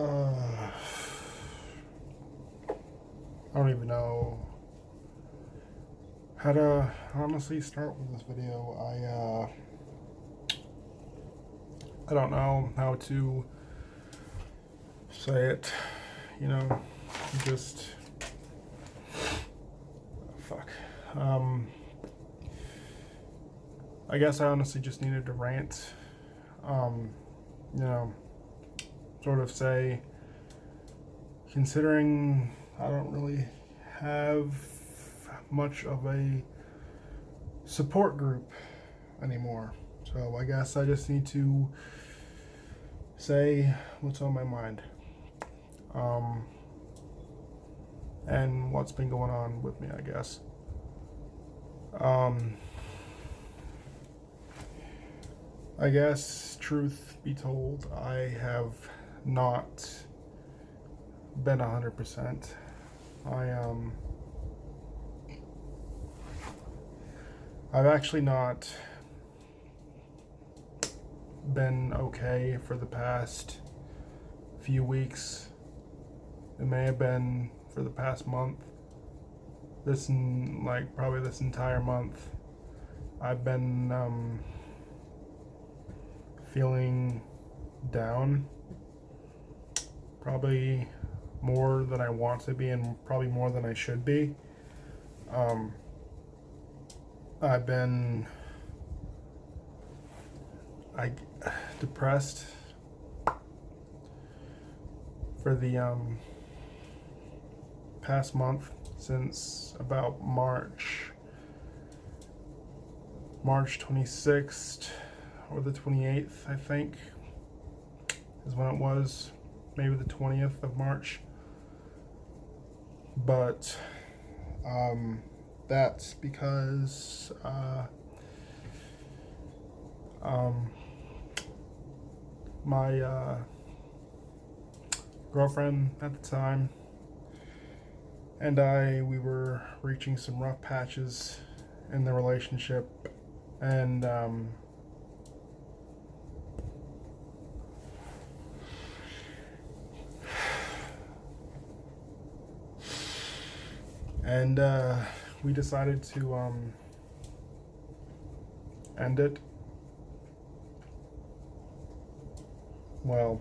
I don't even know how to honestly start with this video. I don't know how to say it. You know, just fuck. I guess I honestly just needed to rant. You know, sort of say, considering I don't really have much of a support group anymore. So I guess I just need to say what's on my mind. And what's been going on with me, I guess. I guess, truth be told, I have not been 100%. I've actually not been okay for the past few weeks. It may have been for the past month. Probably this entire month, I've been feeling down. Probably more than I want to be, and probably more than I should be. I've been depressed for the past month, since about March 26th or the 28th, I think, is when it was. Maybe the 20th of March. But that's because my girlfriend at the time and we were reaching some rough patches in the relationship, and we decided to end it. Well,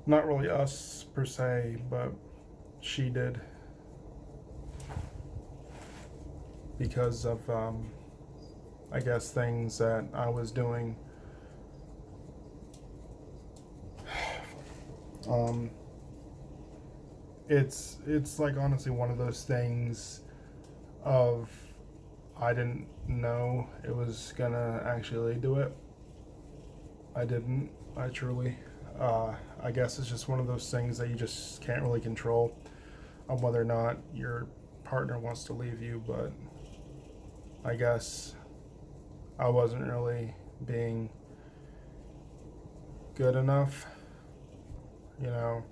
not really us per se, but she did, because of I guess things that I was doing. It's like honestly one of those things of, I didn't know it was gonna actually do it. I didn't. I truly. I guess it's just one of those things that you just can't really control, on whether or not your partner wants to leave you. But I guess I wasn't really being good enough, you know.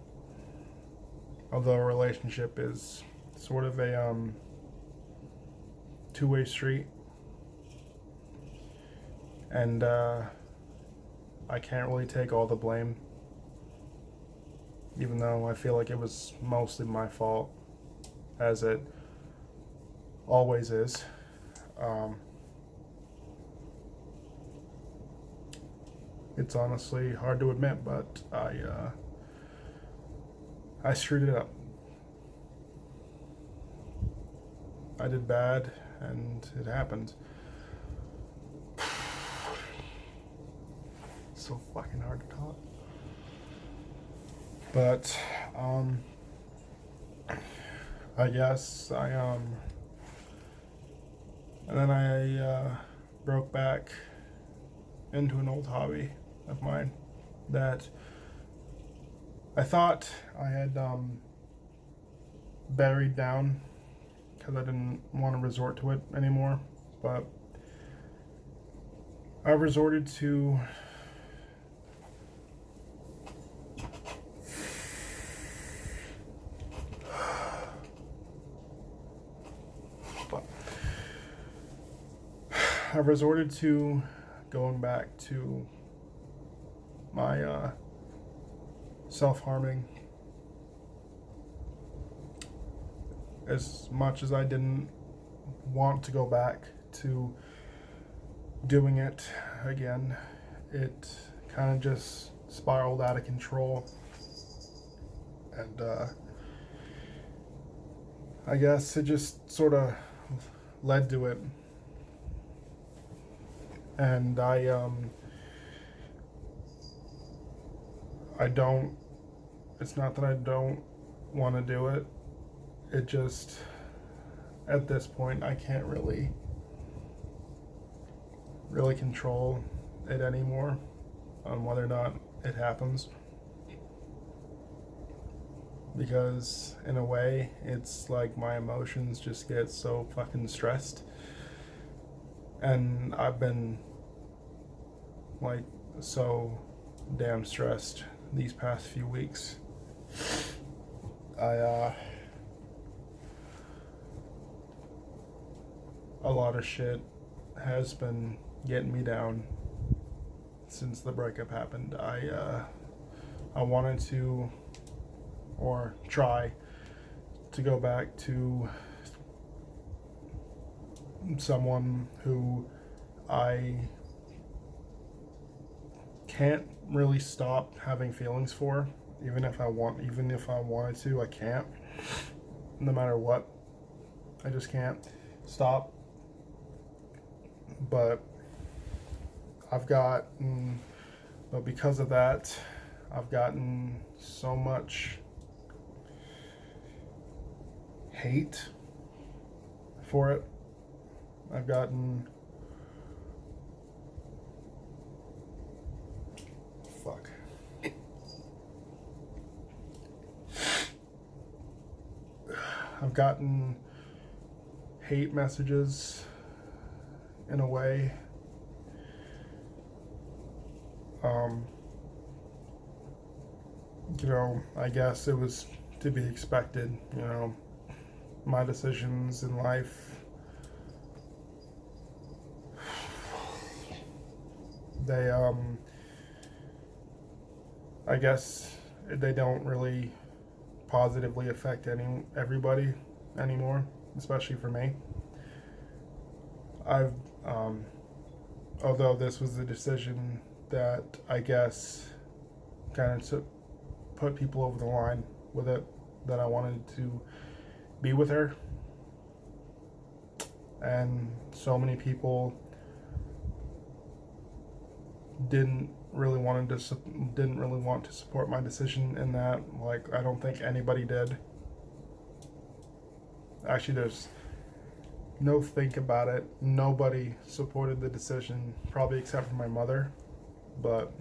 Although a relationship is sort of a two-way street, and I can't really take all the blame, even though I feel like it was mostly my fault, as it always is. It's honestly hard to admit, but I screwed it up. I did bad, and it happened. It's so fucking hard to talk. But I guess and then I broke back into an old hobby of mine that I thought I had buried down, because I didn't want to resort to it anymore. But I resorted to going back to my self-harming. As much as I didn't want to go back to doing it again, it kind of just spiraled out of control. And I guess it just sort of led to it. And I don't, it's not that I don't want to do it. It just, at this point, I can't really control it anymore on whether or not it happens. Because in a way, it's like my emotions just get so fucking stressed. And I've been like so damn stressed these past few weeks. A lot of shit has been getting me down since the breakup happened. I wanted to, or try to go back to someone who I can't really stop having feelings for, even if I wanted to, I can't. No matter what, I just can't stop. But because of that, I've gotten so much hate for it. I've gotten I've gotten hate messages in a way. I guess it was to be expected, my decisions in life, they, I guess they don't really positively affect everybody anymore, especially for me. Although this was the decision that I guess kind of put people over the line with it, that I wanted to be with her, and so many people didn't really want to support my decision in that. Like, I don't think anybody did. Actually, there's no think about it. Nobody supported the decision, probably except for my mother. But,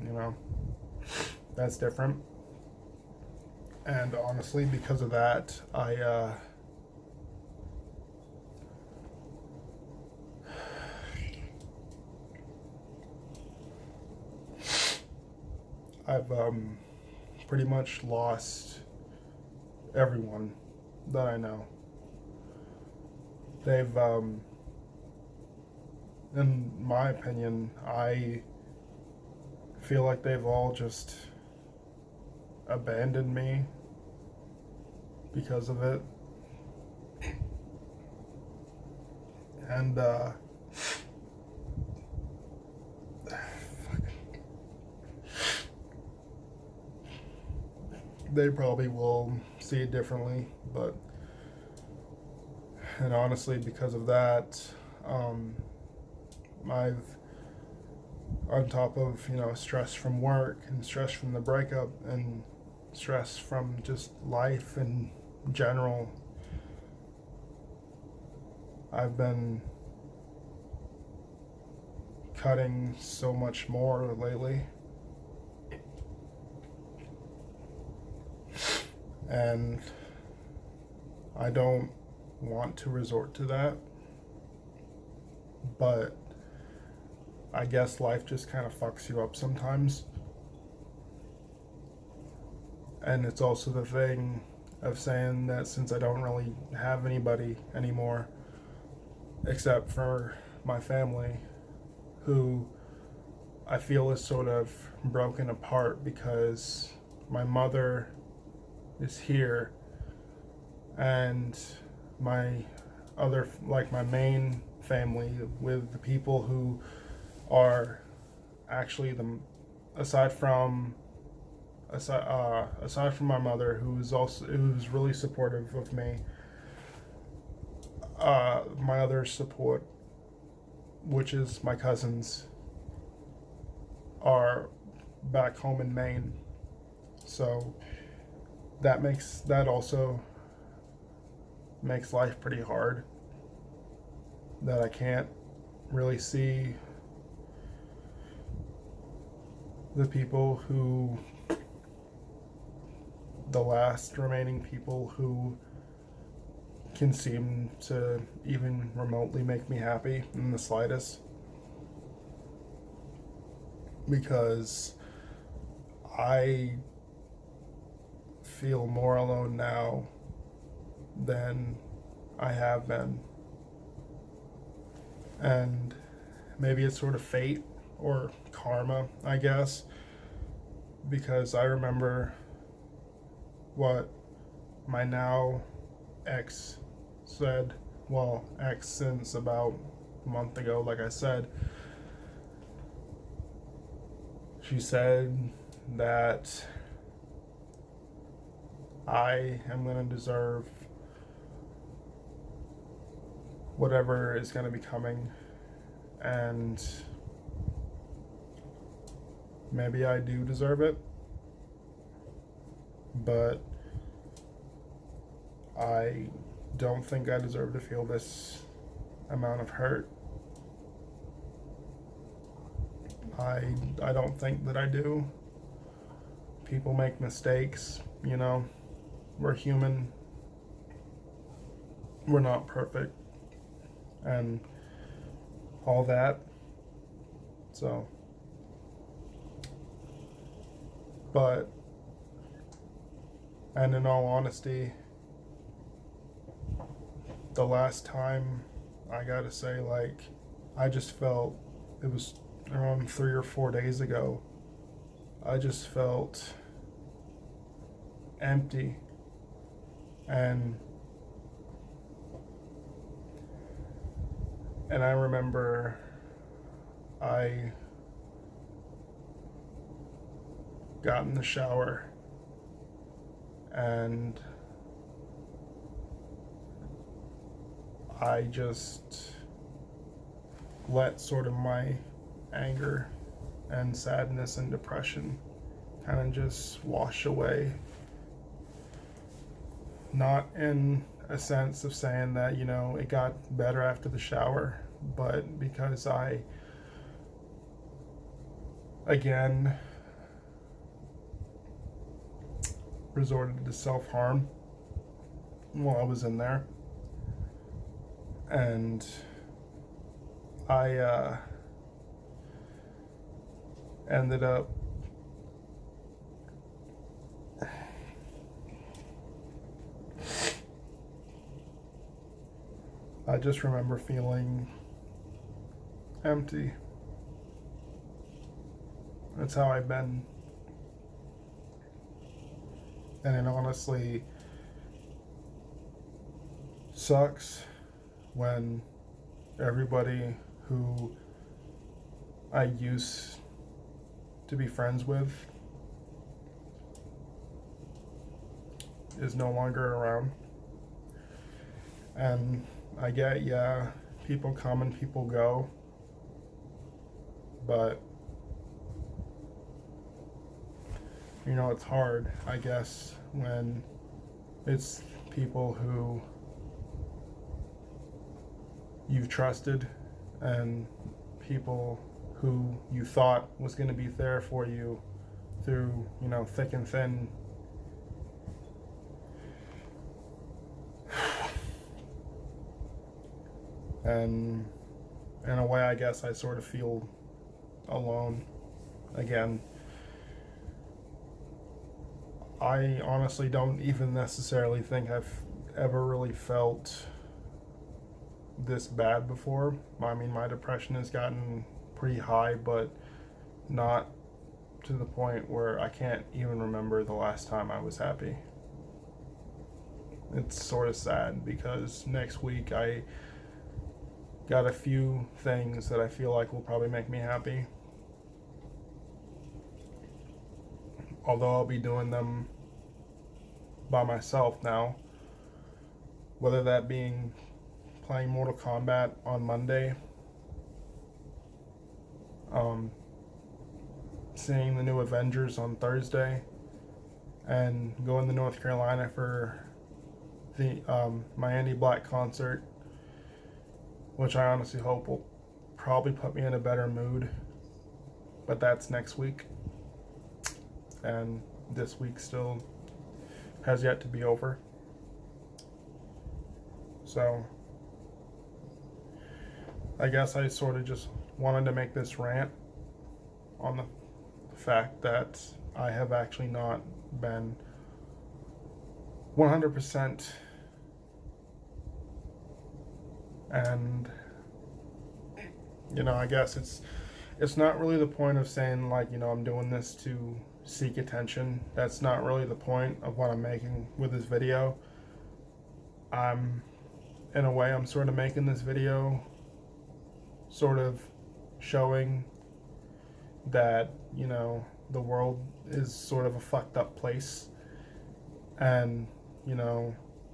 that's different. And honestly, because of that, I've pretty much lost everyone that I know. They've, in my opinion, I feel like they've all just abandoned me because of it. And, they probably will see it differently, and honestly, because of that, I've, on top of, stress from work and stress from the breakup and stress from just life in general, I've been cutting so much more lately. And I don't want to resort to that, but I guess life just kind of fucks you up sometimes. And it's also the thing of saying that since I don't really have anybody anymore, except for my family, who I feel is sort of broken apart because my mother is here, and my my main family, with the people who are actually aside from my mother, who's really supportive of me. My other support, which is my cousins, are back home in Maine. So that also makes life pretty hard. That I can't really see the last remaining people who can seem to even remotely make me happy in the slightest. Because I feel more alone now than I have been. And maybe it's sort of fate or karma, I guess, because I remember what my now ex said. Well, ex since about a month ago, like I said. She said that I am going to deserve whatever is going to be coming, and maybe I do deserve it, but I don't think I deserve to feel this amount of hurt. I don't think that I do. People make mistakes, you know. We're human. We're not perfect. And all that. So, but, and in all honesty, the last time, I gotta say, like, I just felt, it was around 3 or 4 days ago, I just felt empty. And I remember I got in the shower and I just let sort of my anger and sadness and depression kind of just wash away. Not in a sense of saying that, you know, it got better after the shower, but because I, again, resorted to self-harm while I was in there. And I ended up I just remember feeling empty. That's how I've been. And it honestly sucks when everybody who I used to be friends with is no longer around. And I get, yeah, people come and people go, but you know, it's hard, I guess, when it's people who you've trusted and people who you thought was going to be there for you through, you know, thick and thin. And in a way, I guess I sort of feel alone again. I honestly don't even necessarily think I've ever really felt this bad before. I mean, my depression has gotten pretty high, but not to the point where I can't even remember the last time I was happy. It's sort of sad because next week I got a few things that I feel like will probably make me happy. Although I'll be doing them by myself now. Whether that being playing Mortal Kombat on Monday, seeing the new Avengers on Thursday, and going to North Carolina for the my Andy Black concert, which I honestly hope will probably put me in a better mood. But that's next week, and this week still has yet to be over. So I guess I sort of just wanted to make this rant on the fact that I have actually not been 100%, and I guess it's not really the point of saying like, I'm doing this to seek attention. That's not really the point of what I'm making with this video. In a way, I'm sort of making this video sort of showing that, the world is sort of a fucked up place, and,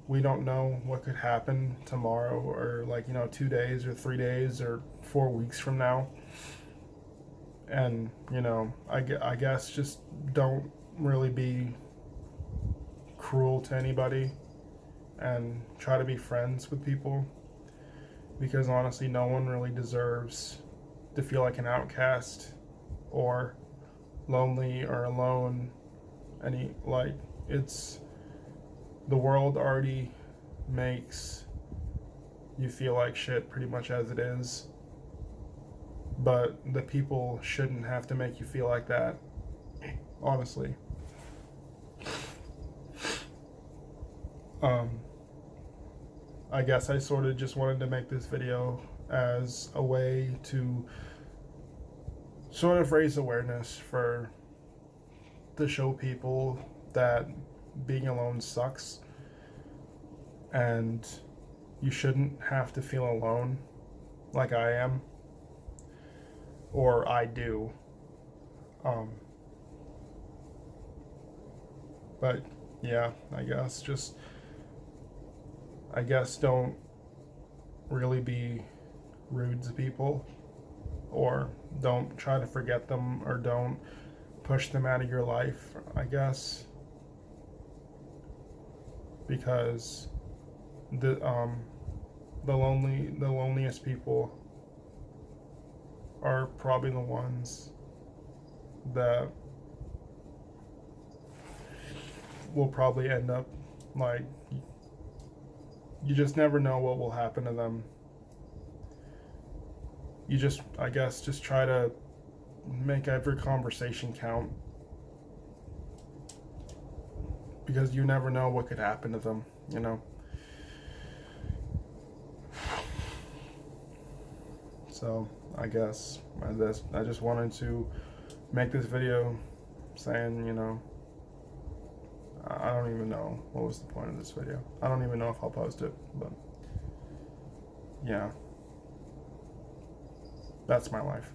we don't know what could happen tomorrow, or 2 days or 3 days or 4 weeks from now. And, I guess just don't really be cruel to anybody and try to be friends with people, because honestly, no one really deserves to feel like an outcast or lonely or alone. It's the world already makes you feel like shit pretty much as it is, but the people shouldn't have to make you feel like that, honestly. I guess I sort of just wanted to make this video as a way to sort of raise awareness to show people that being alone sucks, and you shouldn't have to feel alone like I am, or I do. But yeah, I guess don't really be rude to people, or don't try to forget them, or don't push them out of your life, I guess, because the loneliest people are probably the ones that will probably end up you just never know what will happen to them. You just try to make every conversation count, because you never know what could happen to them, So I guess I just wanted to make this video saying, I don't even know what was the point of this video. I don't even know if I'll post it, but yeah, that's my life.